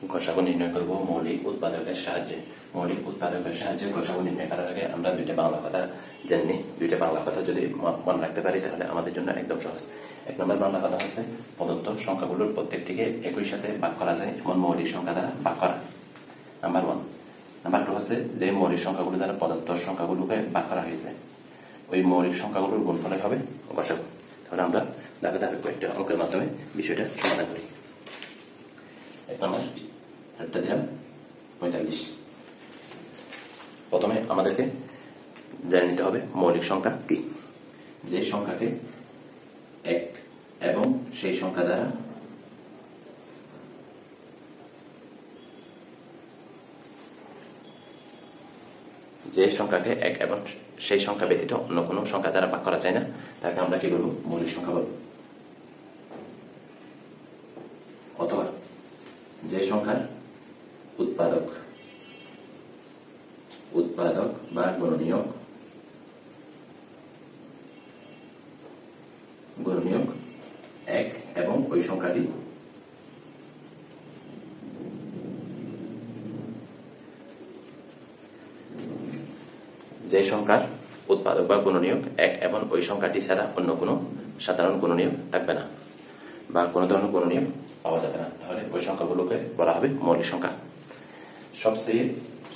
গসাগু নির্ণয় করব মৌলিক উৎপাদকের সাহায্যে। মৌলিক উৎপাদকের সাহায্যে গসাগু নির্ণয় করার আগে আমরা দুইটা বাংলা কথা জানি। দুইটা বাংলা কথা যদি মনে রাখতে পারি তাহলে আমাদের জন্য একদম সহজ। এক নম্বর বাংলা কথা হচ্ছে, প্রদত্ত সংখ্যাগুলোর প্রত্যেকটিকে একই সাথে ভাগ করা যায় এমন মৌলিক সংখ্যা দ্বারা ভাগ করা। নাম্বার 1। নাম্বার 2 হচ্ছে, যে মৌলিক সংখ্যাগুলো দ্বারা প্রদত্ত সংখ্যাগুলোকে ভাগ করা হয়েছে ওই মৌলিক সংখ্যাগুলোর গুণফলই হবে গসাগু। তাহলে আমরা ধাপে ধাপে কয়েকটা অঙ্কের মাধ্যমে বিষয়টা সমাধান করি। এক নম্বর একটা দিলাম 45। প্রথমে আমাদেরকে জেনে নিতে হবে মৌলিক সংখ্যা কি। যে সংখ্যাকে এক এবং সেই সংখ্যা দ্বারা যে সংখ্যাকে এক এবং সেই সংখ্যা ব্যতীত অন্য কোনো সংখ্যা দ্বারা ভাগ করা যায় না তাকে আমরা কি বলবো? মৌলিক সংখ্যা বলবো। অথবা যে সংখ্যার উৎপাদক বা গুণনীয়ক এক এবং ওই সংখ্যাটি যে সংখ্যার উৎপাদক বা গুণনীয়ক এক এবং ওই সংখ্যাটি ছাড়া অন্য কোনো সাধারণ গুণনীয়ক থাকবে না বা কোনো ধরনের গুণনীয়ক পাওয়া যাবে না, তাহলে ওই সংখ্যাগুলোকে বলা হবে মৌলিক সংখ্যা। সবচেয়ে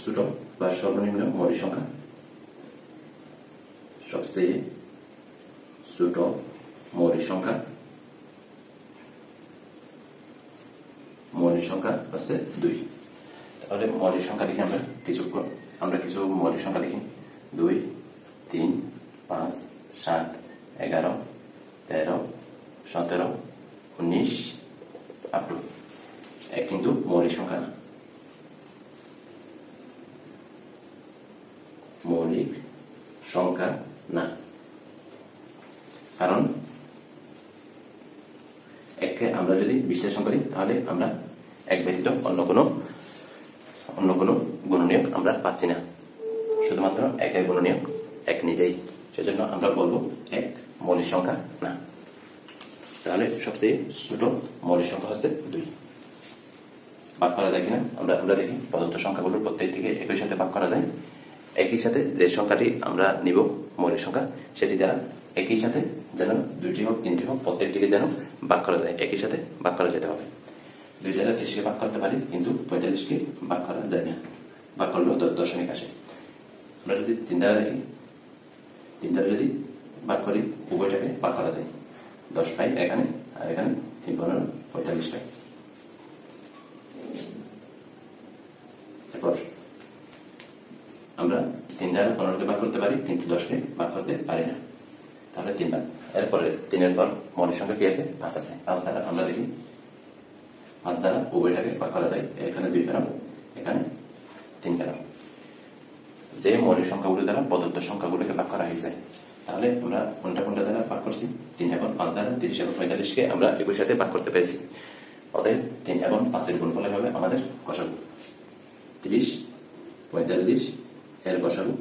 ছোট বা সর্বনিম্ন মৌলিক সংখ্যা, সবচেয়ে ছোট মৌলিক সংখ্যা হচ্ছে 2। তাহলে মৌলিক সংখ্যা লিখে আমরা কিছু মৌলিক সংখ্যা লিখি। 2, 3, 5, 7, 11, 13, 17, 19 আপ টু 1 কিন্তু মৌলিক সংখ্যা না। মৌলিক সংখ্যা না, কারণ এককে আমরা যদি বিশ্লেষণ করি তাহলে আমরা এক ব্যতীত অন্য কোনো গুণনীয়ক আমরা পাচ্ছি না, শুধুমাত্র একের গুণনীয়ক এক নিজেই। সেজন্য আমরা বলবো এক মৌলিক সংখ্যা না। তাহলে সবচেয়ে ছোট মৌলিক সংখ্যা হচ্ছে 2। ভাগ করা যায় কিনা আমরা দেখি। প্রদত্ত সংখ্যাগুলোর প্রত্যেকটিকে একই সাথে ভাগ করা যায়। একই সাথে যে সংখ্যাটি আমরা নিব মৌলিক সংখ্যা সেটি দ্বারা একই সাথে যেন 2টি হোক 3টি হোক প্রত্যেকটিকে যেন ভাগ করা যায়, একই সাথে ভাগ করা যেতে হবে। 2 দ্বারা 30কে ভাগ করতে পারি কিন্তু 45কে ভাগ করা যায় না, ভাগ করলেও দশমিক আসে। আমরা যদি 3 দ্বারা দেখি, 3 দ্বারা যদি ভাগ করি উভয়টাকে ভাগ করা যায়। 10 পাই এখানে, আর এখানে 3 15 45 পাই। এরপর আমরা 3 দ্বারা 15কে ভাগ করতে পারি কিন্তু 10কে ভাগ করতে পারি না, তাহলে 3 ভাগ। এরপরে 3-এর পর মৌলিক সংখ্যা কি আছে? 5 আছে। 5 দ্বারা আমরা দেখি, 5 দ্বারা উভয়টাকে ভাগ করা যায়। এখানে 2 পেলাম, এখানে 3 পেলাম। যে মৌলিক সংখ্যাগুলো দ্বারা প্রদত্ত সংখ্যাগুলোকে ভাগ করা হয়েছে, তাহলে আমরা কোনটা দ্বারা ভাগ করছি? 3 এবং 5 দ্বারা 30 এবং 45কে আমরা একই সাথে ভাগ করতে পেরেছি। অতএব 3 এবং 5-এর গুণফল হবে আমাদের গসাগু। 30, 45 এর গসাগু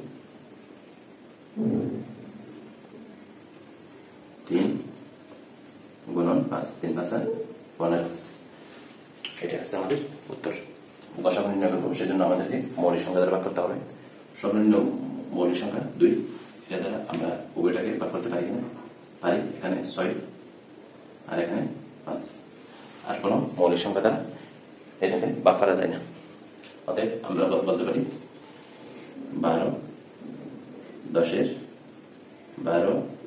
3 গুণন 5, 3 5 15। এটা হচ্ছে আমাদের উত্তর। গসাগু নির্ণয় করবো, সেজন্য আমাদেরকে মৌলিক সংখ্যা দ্বারা ভাগ করতে হবে। সর্বনিম্ন মৌলিক সংখ্যা 2, এটা দ্বারা আমরা উভয়টাকে ভাগ করতে পারি কিনা? পারি। এখানে 6 আর এখানে 5। আর কোনো মৌলিক সংখ্যা দ্বারা এটাকে ভাগ করা যায় না। অতএব আমরা বলতে পারি 12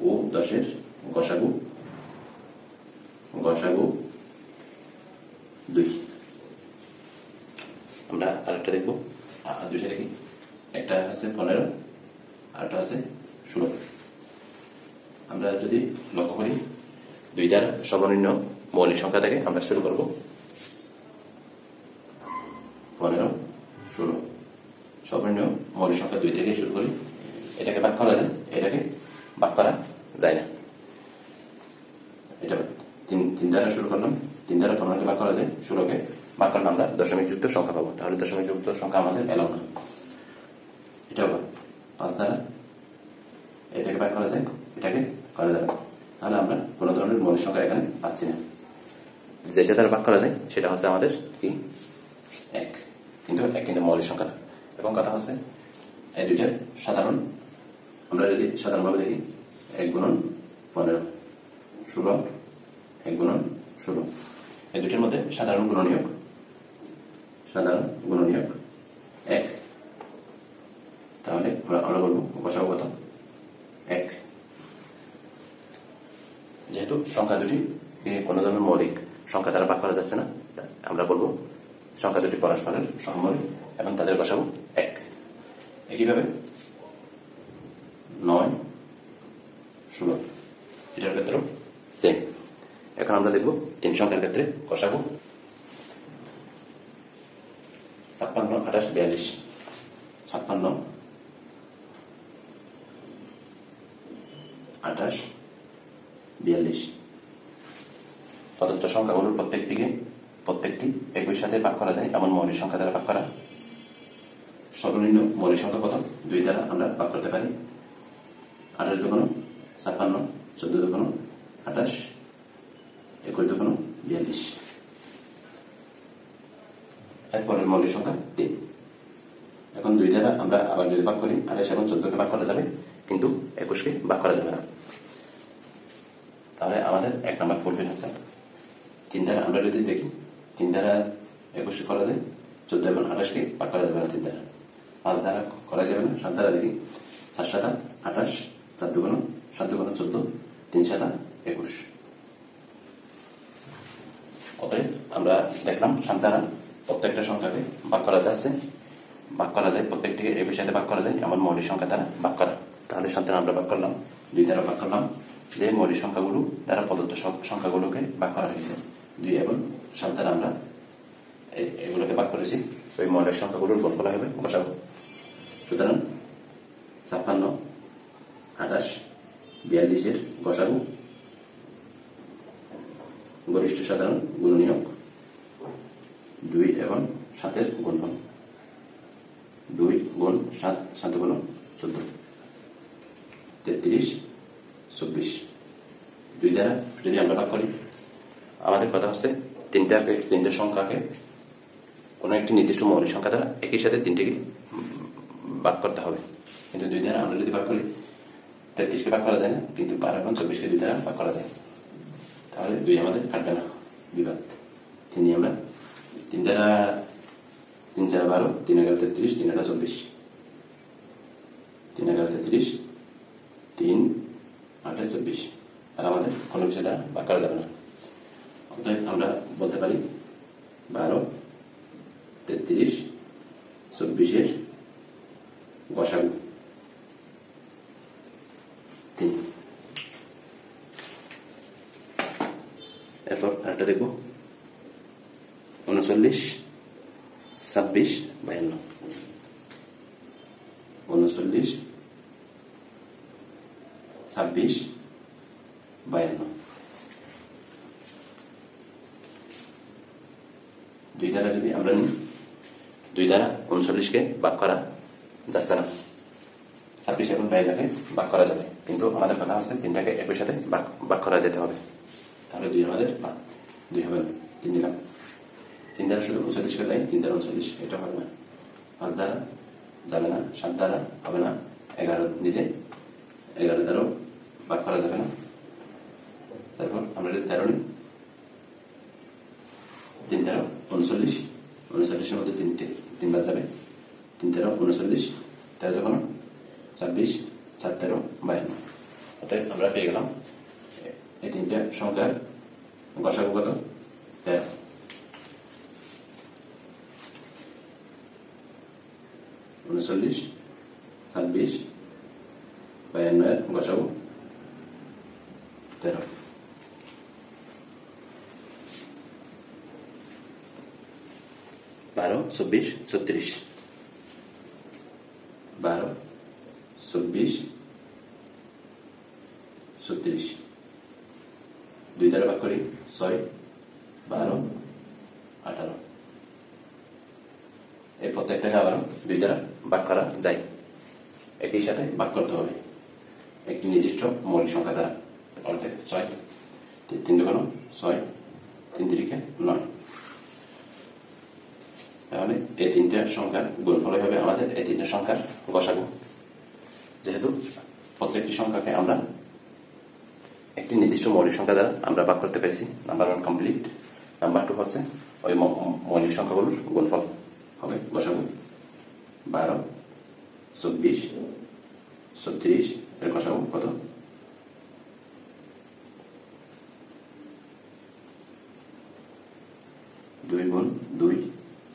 ও 10-এর গসাগু 2। আমরা আরেকটা দেখবো, দুইটা দেখি। একটা হচ্ছে 15 আর একটা হচ্ছে 16। আমরা যদি লক্ষ্য করি 2 দ্বারা সর্বনিম্ন মৌলিক সংখ্যা থেকে আমরা শুরু করব। 15, 16 সর্বনিম্ন মৌলিক সংখ্যা 2 থেকে শুরু করি। এটাকে ভাগ করা যায়, এটাকে ভাগ করা যায় না। এটা 3 দ্বারা শুরু করলাম, 3 দ্বারা 15কে ভাগ করা যায়, 16কে ভাগ করলে আমরা দশমিক যুক্ত সংখ্যা পাবো। তাহলে দশমিক যুক্ত সংখ্যা আমাদের এলাও না। এটাও 5 দ্বারা এটাকে ভাগ করা যায়, এটাকে করা যাবে। তাহলে আমরা কোনো ধরনের মৌলিক সংখ্যা এখানে পাচ্ছি না। যেটা দ্বারা ভাগ করা যায় সেটা হচ্ছে আমাদের কি? এক, কিন্তু এক কিন্তু মৌলিক সংখ্যা না। এবং কথা হচ্ছে এই দুইটার সাধারণ, আমরা যদি সাধারণভাবে দেখি 1 গুণন 15, 16, 1 গুণন 16, এই দুইটার মধ্যে সাধারণ গুণনীয়ক 1। তাহলে আমরা বলবো গসাগু কত? 1। যেহেতু সংখ্যা দুটি কোনো ধরনের মৌলিক সংখ্যা দ্বারা ভাগ করা যাচ্ছে না, আমরা বলবো সংখ্যা দুটি পরস্পরের সহমৌলিক এবং তাদের গসাগু 1। একইভাবে 9, 16 এটার ক্ষেত্রেও সেম। এখন আমরা দেখব 3 সংখ্যার ক্ষেত্রে গসাগু 56, 28, 42। 56, 28, 42 প্রদত্ত সংখ্যাগুলোর প্রত্যেকটি একই সাথে ভাগ করা যায় এমন মৌলিক সংখ্যা দ্বারা ভাগ করা। সর্বনিম্ন মৌলিক সংখ্যা কত? 2 দ্বারা আমরা ভাগ করতে পারি। 28 দুগুণ 56, 14 দুগুণ 28, 21 দুগুণ 42। এরপরের মৌলিক সংখ্যা 3। এখন 2 দ্বারা আমরা আবার যদি ভাগ করি 28 এবং 14কে ভাগ করা যাবে, কিন্তু 21কে ভাগ করা যাবে না। তাহলে আমাদের 1 নম্বর ফুলফিল হচ্ছে। 3 দ্বারা আমরা যদি দেখি 3 দ্বারা 21 করা যায়, 14 এবং 28কে ভাগ করা যাবে না 3 দ্বারা। 5 দ্বারা করা যাবে না। 7 দ্বারা দেখি 7 7 28, 7 দুগুণ 7 দুগুণ 14, 3 7 21। অতএব আমরা দেখলাম 7 দ্বারা প্রত্যেকটা সংখ্যাকে ভাগ করা যাচ্ছে, ভাগ করা যায়, প্রত্যেকটিকে একই সাথে ভাগ করা যায় এমন মৌলিক সংখ্যা দ্বারা ভাগ করা। তাহলে 7 দ্বারা আমরা ভাগ করলাম, 2 দ্বারা ভাগ করলাম, যে মৌলিক সংখ্যাগুলো দ্বারা প্রদত্ত সংখ্যাগুলোকে ভাগ করা হয়েছে 2 এবং 7 দ্বারা আমরা এগুলোকে ভাগ করেছি, ওই মৌলিক সংখ্যাগুলোর গুণফল হবে গসাগু। সুতরাং 56, 28, 42 এর গসাগু গরিষ্ঠ সাধারণ গুণনীয়ক 2 এবং 7 এর গুণফল। 2 গুণ 7, 7 গুণ 14, 33, 24। 2 দ্বারা যদি আমরা ভাগ করি, আমাদের কথা হচ্ছে তিনটে সংখ্যাকে কোনো একটি নির্দিষ্ট মৌলিক সংখ্যা দ্বারা একই সাথে 3টিকে ভাগ করতে হবে। কিন্তু 2 দ্বারা আমরা যদি ভাগ করি 33কে ভাগ করা যায় না, কিন্তু 12 এবং 24কে 2 দ্বারা ভাগ করা যায়। তাহলে 2 আমাদের কাটবে না, বিবাদ। 3 নিয়ে আমরা 3 দ্বারা 3 4 12, 3 11 33, 3 18 24, 3 11 33, 3 8 24। আর আমাদের কোনো কিছু দ্বারা ভাগ করা যাবে না। অতএব আমরা বলতে পারি 12, 33, 24 এর গসাগু 3। এরপর আরেকটা দেখব 39, 26, 52। 39, 26, 52। 2 দ্বারা যদি আমরা নিই, 2 দ্বারা 39কে ভাগ করা যাচ্ছে না, 26 এবং 52কে ভাগ করা যাবে, কিন্তু আমাদের কথা হচ্ছে 3টাকে একই সাথে ভাগ করা যেতে হবে। তাহলে 2 আমাদের 2 হবে না, 3 দিলাম। 3 দ্বারা শুধু 39কে যাই, 3 দ্বারা 39, এটা হবে না। 5 দ্বারা যাবে না, 7 দ্বারা হবে না, 11 দিলে 11 দ্বারাও ভাগ করা যাবে না। তারপর আমরা যদি 13 নিই, 3 দ্বারা 39, 39-এর মধ্যে 3 বাদ যাবে, 3 দ্বারা 39, 13 যখন 26, 7 13, 52। অতএব আমরা পেয়ে গেলাম এই 3টে সংখ্যার গসাগু কত? 13। 39, 26, 52 এর গসাগু 13। 12, 24, 36, 12, 24, 36। 2 দ্বারা ভাগ করি 6, 12, 18। এই প্রত্যেকটাকে আবার 2 দ্বারা ভাগ করা যায়, একই সাথে ভাগ করতে হবে একটি নির্দিষ্ট মৌলিক সংখ্যা দ্বারা। অর্থাৎ 6, 3 দুগুণ 6, 3 3 9। তাহলে এই তিনটা সংখ্যার গুণফল হবে আমাদের এই তিনটা সংখ্যার গসাগু। যেহেতু প্রত্যেকটি সংখ্যাকে আমরা একটি নির্দিষ্ট মৌলিক সংখ্যা দ্বারা আমরা ভাগ করতে পেরেছি, নাম্বার 1 কমপ্লিট। নাম্বার 2 হচ্ছে ওই মৌলিক সংখ্যাগুলোর গুণফল হবে গসাগু। 12, 24, 36 এর গসাগু কত? 2 গুণ 2,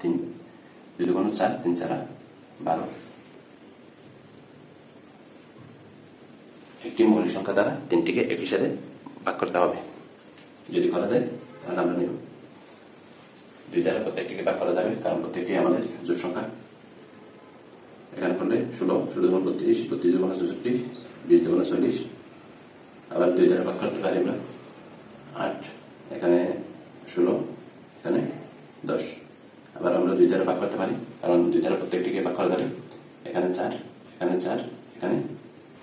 3, 2 গুণ 4, 3 4 12। একটি মৌলিক সংখ্যা দ্বারা তিনটিকে একই সাথে ভাগ করতে হবে। যদি করা যায় তাহলে আমরা নিব। 2 দ্বারা প্রত্যেকটিকে ভাগ করা যাবে, কারণ প্রত্যেকটি আমাদের জোড় সংখ্যা। এখানে করলে 16, 16 গুণ 32, 32 গুণ 64, 2 গুণ 40। আবার 2 দ্বারা ভাগ করতে পারি আমরা 8, এখানে 16, এখানে 10। আবার আমরা 2 দ্বারা ভাগ করতে পারি, কারণ 2 দ্বারা প্রত্যেকটিকে ভাগ করা যাবে। এখানে 4, এখানে 4, এখানে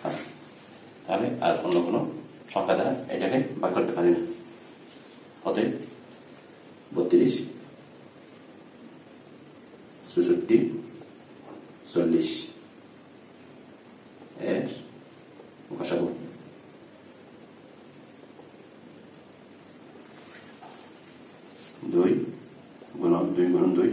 5। তাহলে আর অন্য কোনো সংখ্যা দ্বারা এটাকে ভাগ করতে পারি না। অতএব 32, 64, 40 এর গসাগু। দুই গুণ 2,